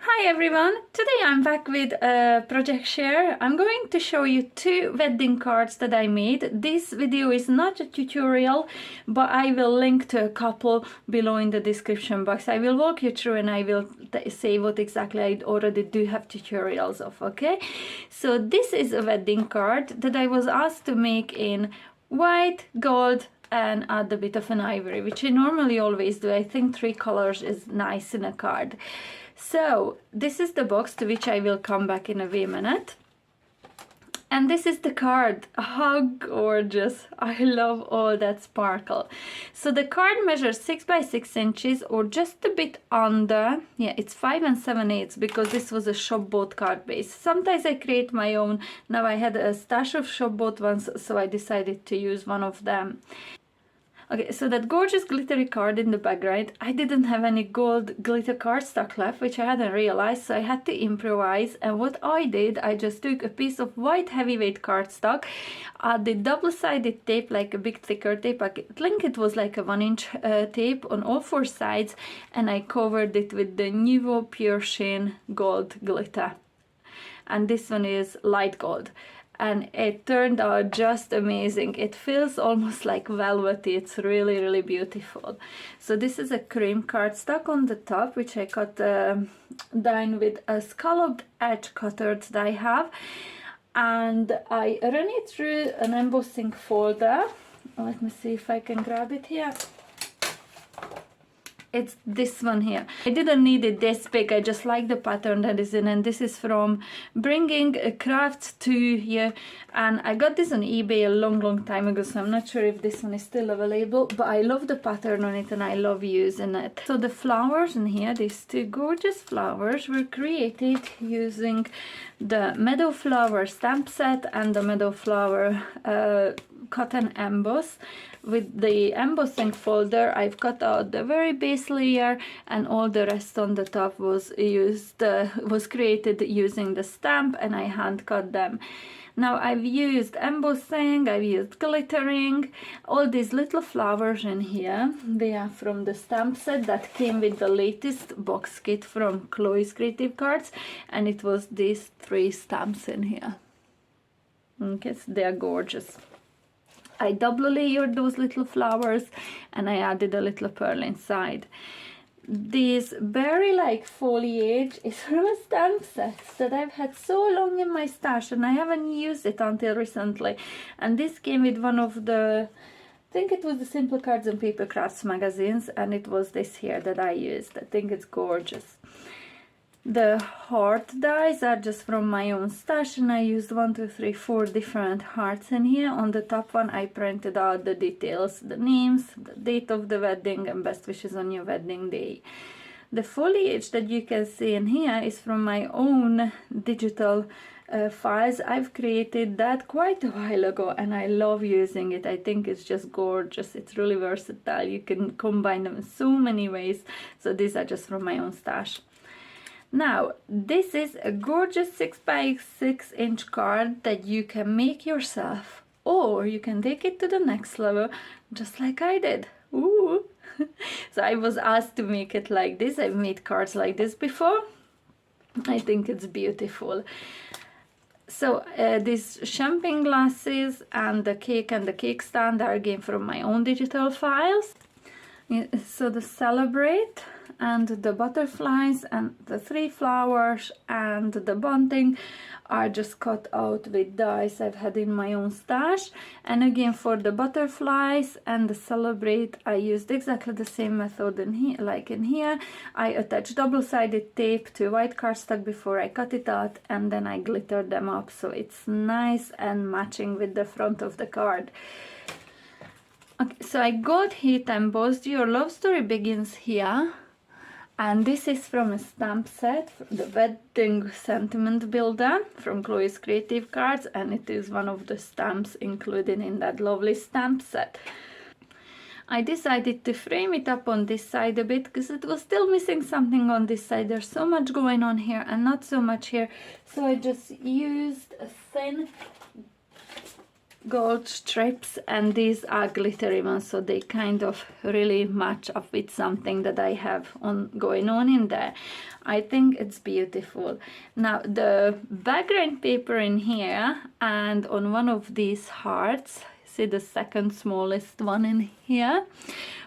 Hi everyone! Today I'm back with a project share. I'm going to show you two wedding cards that I made. This video is not a tutorial, but I will link to a couple below in the description box. I will walk you through and I will say what exactly I already do have tutorials of, okay? So this is a wedding card that I was asked to make in white, gold, and add a bit of an ivory, which I normally always do. I think 3 colors is nice in a card. So this is the box, to which I will come back in a wee minute. And this is the card. How gorgeous. I love all that sparkle. So the card measures 6 by 6 inches or just a bit under. Yeah, it's 5 and 7/8 because this was a shop bought card base. Sometimes I create my own. Now I had a stash of shop bought ones, so I decided to use one of them. Okay, so that gorgeous glittery card in the background, I didn't have any gold glitter cardstock left, which I hadn't realized, so I had to improvise. And what I did, I just took a piece of white heavyweight cardstock, added double-sided tape, like a big thicker tape. I think it was like a 1-inch tape on all 4 sides, and I covered it with the Nuvo Pure Sheen gold glitter. And this one is light gold. And it turned out just amazing. It feels almost like velvety. It's really, really beautiful. So this is a cream cardstock on the top, which I cut down with a scalloped edge cutter that I have. And I run it through an embossing folder. Let me see if I can grab it here. It's this one here. I didn't need it this big, I just like the pattern that is in, and this is from Bringing Crafts to here, and I got this on eBay a long time ago, so I'm not sure if this one is still available, but I love the pattern on it and I love using it. So the flowers in here, these 2 gorgeous flowers, were created using the Meadow Flower stamp set and the Meadow Flower cotton emboss. With the embossing folder, I've cut out the very base layer, and all the rest on the top was created using the stamp, and I hand cut them. Now I've used embossing, I've used glittering, all these little flowers in here. They are from the stamp set that came with the latest box kit from Chloe's Creative Cards, and it was these 3 stamps in here. Okay, so they are gorgeous. I double layered those little flowers and I added a little pearl inside. This berry-like foliage is from a stamp set that I've had so long in my stash and I haven't used it until recently. And this came with one of the, I think it was the Simple Cards and Paper Crafts magazines, and it was this here that I used. I think it's gorgeous. The heart dies are just from my own stash, and I used 1, 2, 3, 4 different hearts in here. On the top one I printed out the details, the names, the date of the wedding, and best wishes on your wedding day. The foliage that you can see in here is from my own digital files. I've created that quite a while ago and I love using it. I think it's just gorgeous. It's really versatile. You can combine them in so many ways. So these are just from my own stash. Now, this is a gorgeous 6 by 6 inch card that you can make yourself, or you can take it to the next level, just like I did. Ooh! So I was asked to make it like this. I've made cards like this before. I think it's beautiful. So these champagne glasses and the cake stand are again from my own digital files. So the celebrate and the butterflies and the 3 flowers and the bunting are just cut out with dies I've had in my own stash. And again, for the butterflies and the celebrate, I used exactly the same method in here, like in here. I attached double-sided tape to white cardstock before I cut it out, and then I glittered them up so it's nice and matching with the front of the card. Okay, so I gold heat embossed Your Love Story Begins here. And this is from a stamp set, the Wedding Sentiment Builder from Chloe's Creative Cards, and it is one of the stamps included in that lovely stamp set. I decided to frame it up on this side a bit because it was still missing something on this side. There's so much going on here and not so much here. So I just used a thin gold strips, and these are glittery ones, so they kind of really match up with something that I have on going on in there. I think it's beautiful. Now the background paper in here and on one of these hearts, see the second smallest one in here,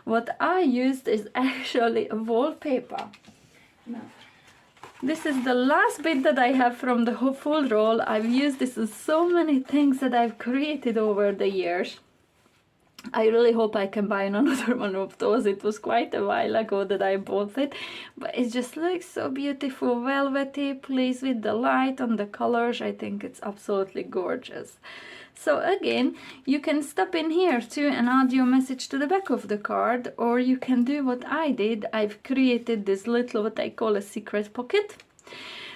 what I used is actually a wallpaper. Now this is the last bit that I have from the full roll. I've used this in so many things that I've created over the years. I really hope I can buy another one of those. It was quite a while ago that I bought it, but it just looks so beautiful, velvety, pleased with the light and the colors. I think it's absolutely gorgeous. So again, you can stop in here too and add your message to the back of the card, or you can do what I did. I've created this little, what I call a secret pocket.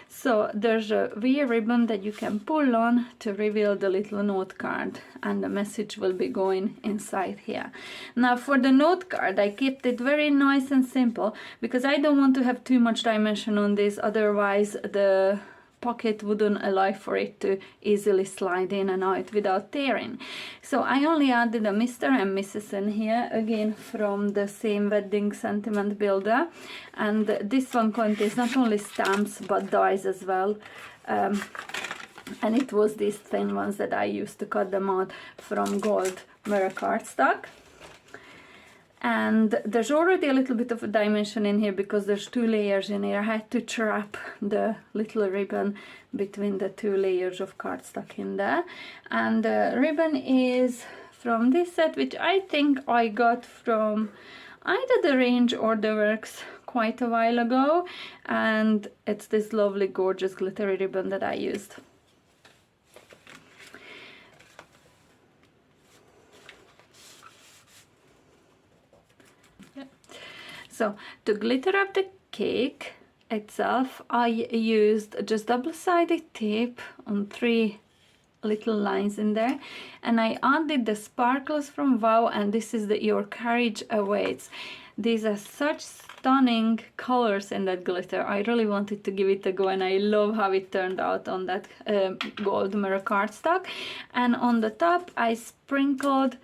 So there's a wee ribbon that you can pull on to reveal the little note card, and the message will be going inside here. Now for the note card, I kept it very nice and simple because I don't want to have too much dimension on this, otherwise the pocket wouldn't allow for it to easily slide in and out without tearing. So I only added a Mr. and Mrs. in here, again from the same wedding sentiment builder, and this one contains not only stamps but dies as well, and it was these thin ones that I used to cut them out from gold mirror cardstock. And there's already a little bit of a dimension in here because there's 2 layers in here. I had to trap the little ribbon between the 2 layers of cardstock in there. And the ribbon is from this set, which I think I got from either the Range or the Works quite a while ago. And it's this lovely, gorgeous glittery ribbon that I used. So to glitter up the cake itself, I used just double-sided tape on 3 little lines in there, and I added the sparkles from Wow, and this is the Your Courage Awaits. These are such stunning colors in that glitter. I really wanted to give it a go, and I love how it turned out on that gold mirror cardstock. And on the top I sprinkled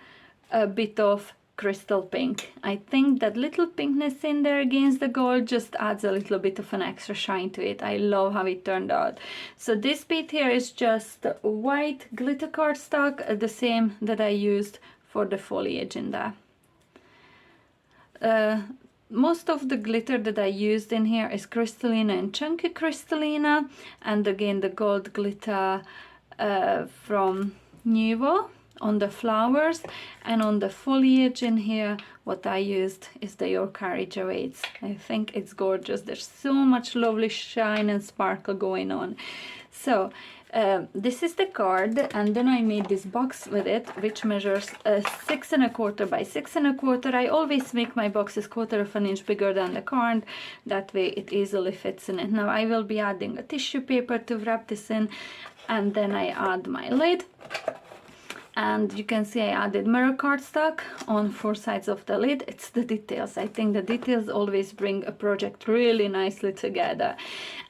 a bit of crystal pink. I think that little pinkness in there against the gold just adds a little bit of an extra shine to it. I love how it turned out. So this bit here is just white glitter cardstock, the same that I used for the foliage in there. Most of the glitter that I used in here is Crystallina and Chunky Crystallina, and again the gold glitter from Nuvo on the flowers, and on the foliage in here what I used is the Your Courage Awaits. I think it's gorgeous. There's so much lovely shine and sparkle going on. So this is the card, and then I made this box with it, which measures 6 1/4 by 6 1/4. I always make my boxes 1/4 of an inch bigger than the card, that way it easily fits in it. Now I will be adding a tissue paper to wrap this in, and then I add my lid. And you can see I added mirror cardstock on 4 sides of the lid. It's the details. I think the details always bring a project really nicely together.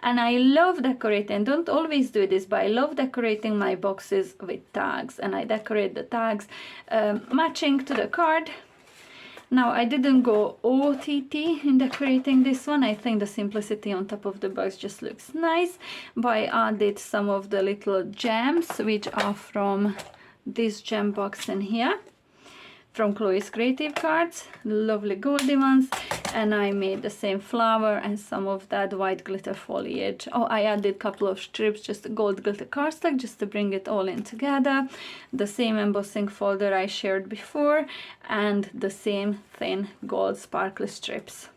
And I love decorating. Don't always do this, but I love decorating my boxes with tags. And I decorate the tags matching to the card. Now I didn't go OTT in decorating this one. I think the simplicity on top of the box just looks nice. But I added some of the little gems, which are from this gem box in here from Chloe's Creative Cards, lovely goldy ones. And I made the same flower and some of that white glitter foliage. Oh, I added a couple of strips, just gold glitter cardstock, just to bring it all in together. The same embossing folder I shared before, and the same thin gold sparkly strips.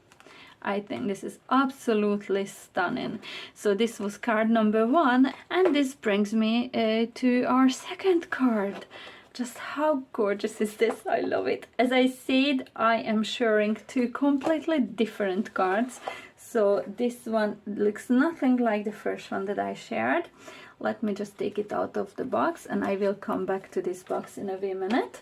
I think this is absolutely stunning. So this was card number 1, and this brings me to our second card. Just how gorgeous is this? I love it. As I said, I am sharing 2 completely different cards. So this one looks nothing like the first one that I shared. Let me just take it out of the box, and I will come back to this box in a wee minute.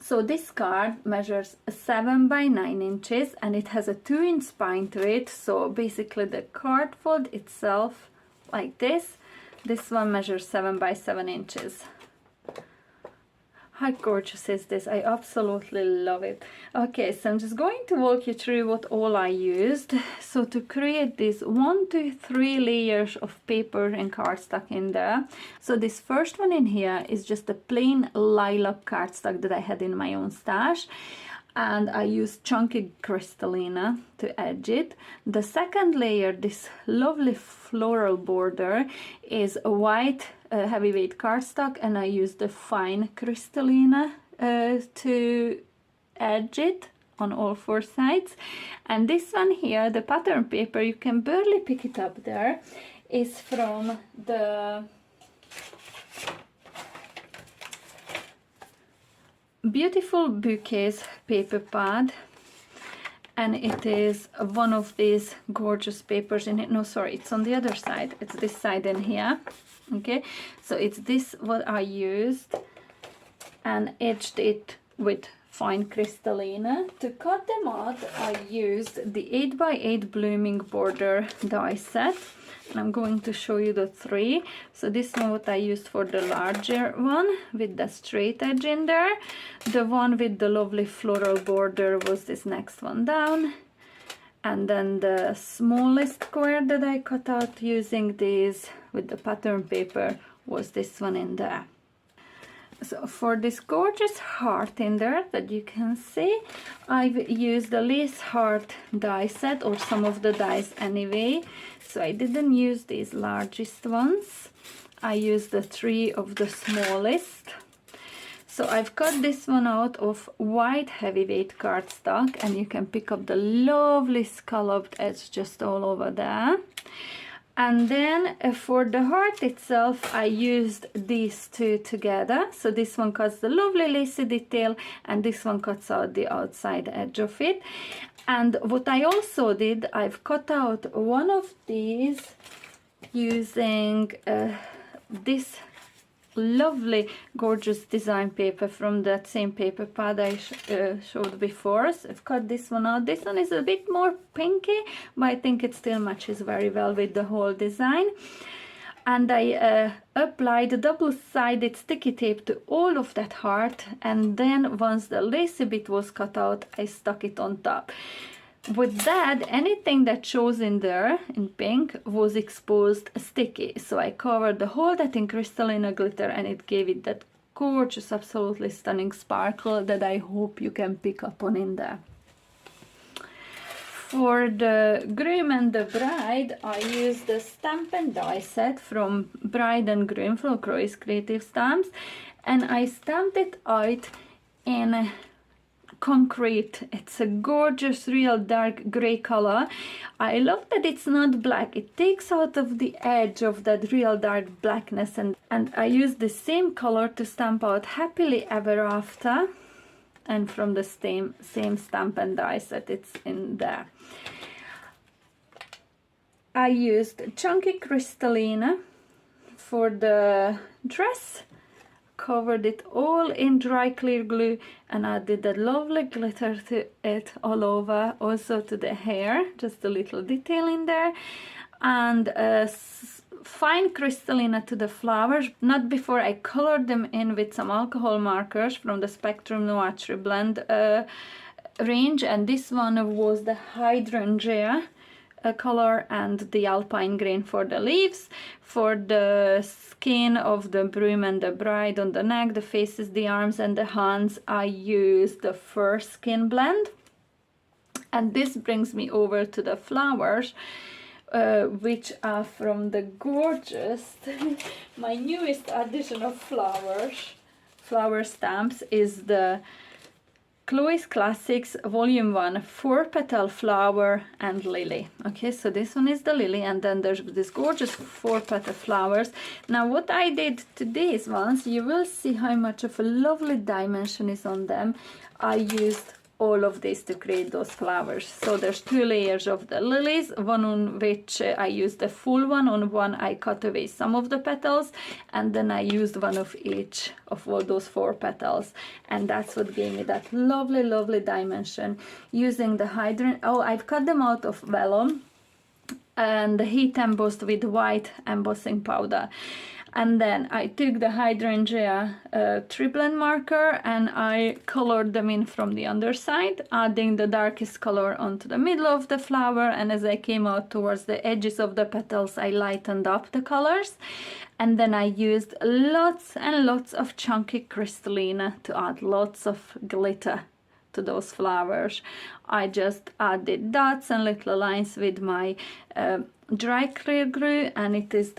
So this card measures 7 by 9 inches, and it has a 2-inch spine to it. So basically the card fold itself, like this one measures 7 by 7 inches. How gorgeous is this? I absolutely love it. Okay, so I'm just going to walk you through what all I used. So to create this 1 to 3 layers of paper and cardstock in there. So this first one in here is just a plain lilac cardstock that I had in my own stash. And I used chunky Crystallina to edge it. The second layer, this lovely floral border, is a white heavyweight cardstock, and I used the fine Crystallina to edge it on all 4 sides. And this one here, the pattern paper, you can barely pick it up there, is from the Beautiful Bouquets paper pad, and it is one of these gorgeous papers in it. No, sorry, it's on the other side. It's this side in here. Okay, so it's this what I used and edged it with fine Crystallina. To cut them out, I used the 8x8 blooming border die set. And I'm going to show you the 3. So this one what I used for the larger one with the straight edge in there. The one with the lovely floral border was this next one down. And then the smallest square that I cut out using these with the pattern paper was this one in there. So for this gorgeous heart in there that you can see, I've used the lace heart die set, or some of the dies anyway. So I didn't use these largest ones. I used the 3 of the smallest. So I've cut this one out of white heavyweight cardstock, and you can pick up the lovely scalloped edge just all over there. And then for the heart itself, I used these 2 together. So this one cuts the lovely lacy detail, and this one cuts out the outside edge of it. And what I also did, I've cut out one of these using this lovely gorgeous design paper from that same paper pad I showed before. So I've cut this one out. This one is a bit more pinky, but I think it still matches very well with the whole design. And I applied a double-sided sticky tape to all of that heart, and then once the lacy bit was cut out, I stuck it on top. With that, anything that shows in there in pink was exposed sticky, so I covered the whole that in Crystallina glitter, and it gave it that gorgeous, absolutely stunning sparkle that I hope you can pick up on in there. For the groom and the bride, I used the stamp and die set from Bride and Groom from Croix Creative Stamps, and I stamped it out in concrete. It's a gorgeous real dark gray color. I love that it's not black. It takes out of the edge of that real dark blackness, and I used the same color to stamp out Happily Ever After, and from the same stamp and die set it's in there. I used chunky Crystallina for the dress, covered it all in dry clear glue, and added that lovely glitter to it all over, also to the hair, just a little detail in there, and fine Crystallina to the flowers, not before I colored them in with some alcohol markers from the Spectrum Noir Blend range, and this one was the Hydrangea color and the alpine green for the leaves. For the skin of the groom and the bride on the neck, the faces, the arms and the hands, I used the Fur Skin blend. And this brings me over to the flowers, which are from the gorgeous my newest addition of flower stamps is the Chloe's Classics Volume 1 4-petal flower and lily. Okay, so this one is the lily, and then there's this gorgeous 4-petal flowers. Now what I did to these ones, you will see how much of a lovely dimension is on them. I used all of this to create those flowers. So there's 2 layers of the lilies, one on which I used the full one, on one I cut away some of the petals, and then I used one of each of all those 4 petals, and that's what gave me that lovely dimension. Using the hydrant, I've cut them out of vellum and heat embossed with white embossing powder. And then I took the hydrangea triplet marker and I colored them in from the underside, adding the darkest color onto the middle of the flower, and as I came out towards the edges of the petals I lightened up the colors. And then I used lots and lots of chunky crystallina to add lots of glitter to those flowers. I just added dots and little lines with my dry clear glue, and it is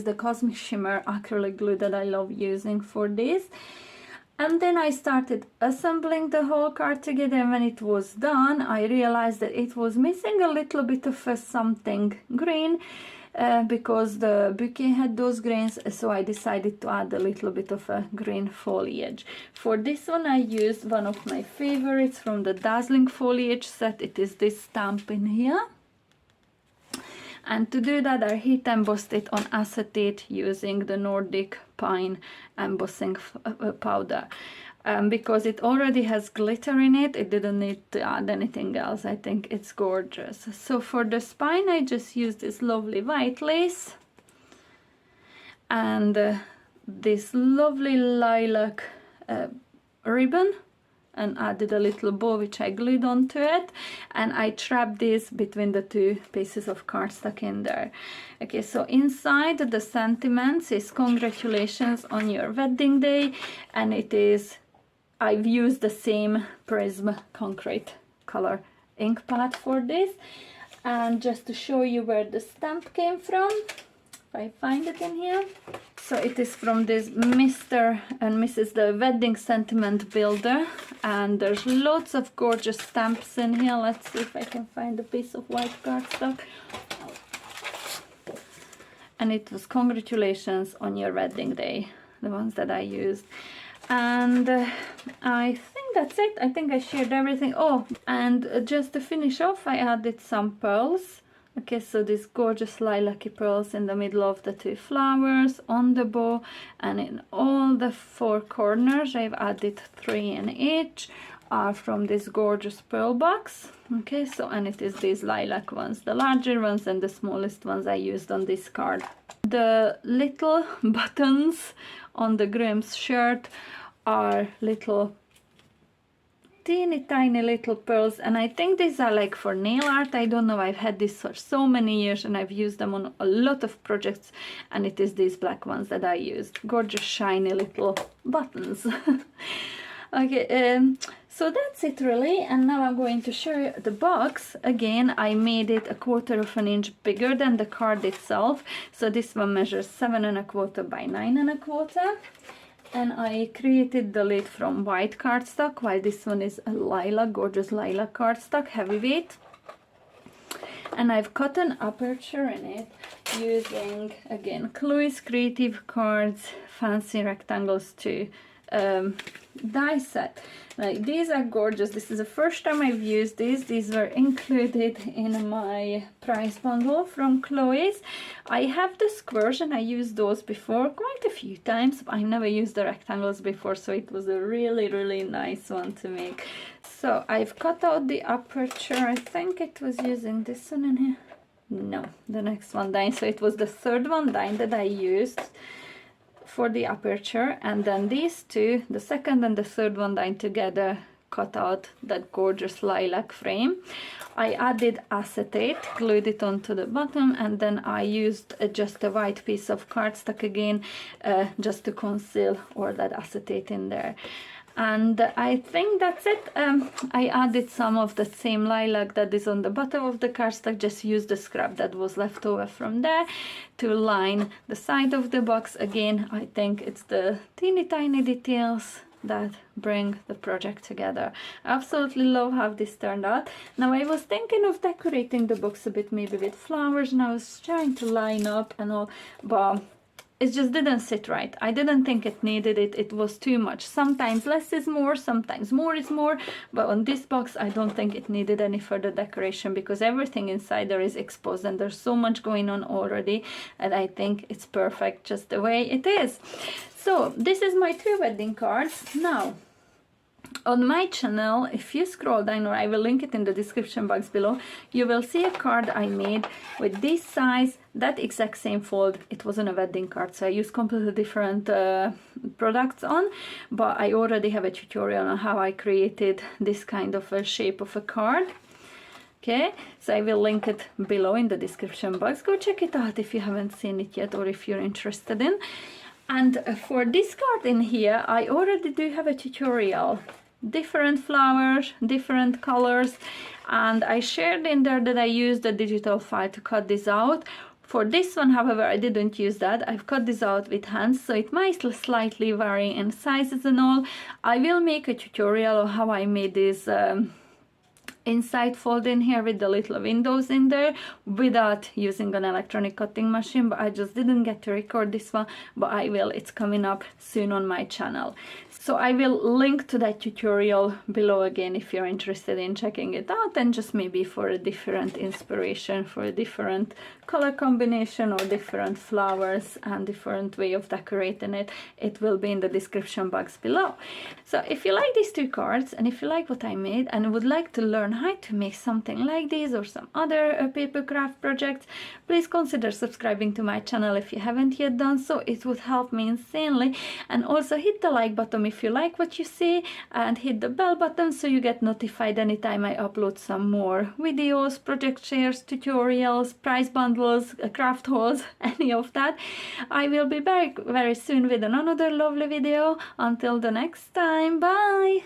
the Cosmic Shimmer acrylic glue that I love using for this. And then I started assembling the whole card together, and when it was done I realized that it was missing a little bit of something green, because the bouquet had those greens, so I decided to add a little bit of a green foliage. For this one I used one of my favorites from the Dazzling Foliage set. It is this stamp in here. And to do that I heat embossed it on acetate using the Nordic Pine embossing powder. Because it already has glitter in it, it didn't need to add anything else. I think it's gorgeous. So for the spine I just used this lovely white lace and this lovely lilac ribbon, and added a little bow which I glued onto it, and I trapped this between the two pieces of cardstock in there. Okay, so inside the sentiments is congratulations on your wedding day, and it is, I've used the same Prism concrete color ink pad for this. And just to show you where the stamp came from, if I find it in here. So it is from this Mr. and Mrs. the Wedding Sentiment Builder, and there's lots of gorgeous stamps in here. Let's see if I can find a piece of white cardstock. And it was congratulations on your wedding day, the ones that I used. And I think that's it. I think I shared everything. Oh, and just to finish off, I added some pearls. Okay, so these gorgeous lilac-y pearls in the middle of the two flowers, on the bow, and in all the four corners. I've added 3 in each, are from this gorgeous pearl box. Okay, so, and it is these lilac ones, the larger ones and the smallest ones I used on this card. The little buttons on the Grimm's shirt are little teeny tiny little pearls, and I think these are like for nail art. I don't know, I've had this for so many years and I've used them on a lot of projects, and it is these black ones that I used. Gorgeous shiny little buttons. Okay, so that's it really, and now I'm going to show you the box. Again, I made it 1/4 of an inch bigger than the card itself, so this one measures 7 1/4 by 9 1/4. And I created the lid from white cardstock, while this one is a lilac, gorgeous lilac cardstock, heavyweight. And I've cut an aperture in it using, again, Chloe's Creative Cards fancy rectangles to die set. Like, these are gorgeous. This is the first time I've used these. These were included in my prize bundle from Chloe's. I have the squares and I used those before quite a few times, but I never used the rectangles before, so it was a really nice one to make. So I've cut out the aperture. I think it was using this one in here. No, the next one down. So it was the third one down that I used for the aperture, and then these two, the second and the third one down together, cut out that gorgeous lilac frame. I added acetate, glued it onto the bottom, and then I used just a white piece of cardstock again, just to conceal all that acetate in there. And I think that's it. I added some of the same lilac that is on the bottom of the cardstock, just used the scrap that was left over from there to line the side of the box. Again, I think it's the teeny tiny details that bring the project together. I absolutely love how this turned out. Now I was thinking of decorating the box a bit, maybe with flowers, and I was trying to line up and all, but it just didn't sit right. I didn't think it needed it. It was too much. Sometimes less is more, sometimes more is more, but on this box I don't think it needed any further decoration because everything inside there is exposed and there's so much going on already, and I think it's perfect just the way it is. So this is my 2 wedding cards. Now On my channel, if you scroll down, or I will link it in the description box below, you will see a card I made with this size, that exact same fold. It wasn't a wedding card, so I used completely different products on, but I already have a tutorial on how I created this kind of a shape of a card. Okay, so I will link it below in the description box. Go check it out if you haven't seen it yet, or if you're interested in. And for this card in here, I already do have a tutorial. Different flowers, different colors, and I shared in there that I used a digital file to cut this out. For this one, however, I didn't use that. I've cut this out with hands, so it might slightly vary in sizes and all. I will make a tutorial on how I made this inside fold in here with the little windows in there without using an electronic cutting machine, but I just didn't get to record this one, but I will. It's coming up soon on my channel. So I will link to that tutorial below again if you're interested in checking it out, and just maybe for a different inspiration, for a different color combination or different flowers and different way of decorating it, it will be in the description box below. So if you like these two cards, and if you like what I made and would like to learn how to make something like this or some other paper craft projects, please consider subscribing to my channel if you haven't yet done so. It would help me insanely. And also hit the like button if you like what you see, and hit the bell button so you get notified anytime I upload some more videos, project shares, tutorials, prize bundles, craft hauls, any of that. I will be back very soon with another lovely video. Until the next time, bye!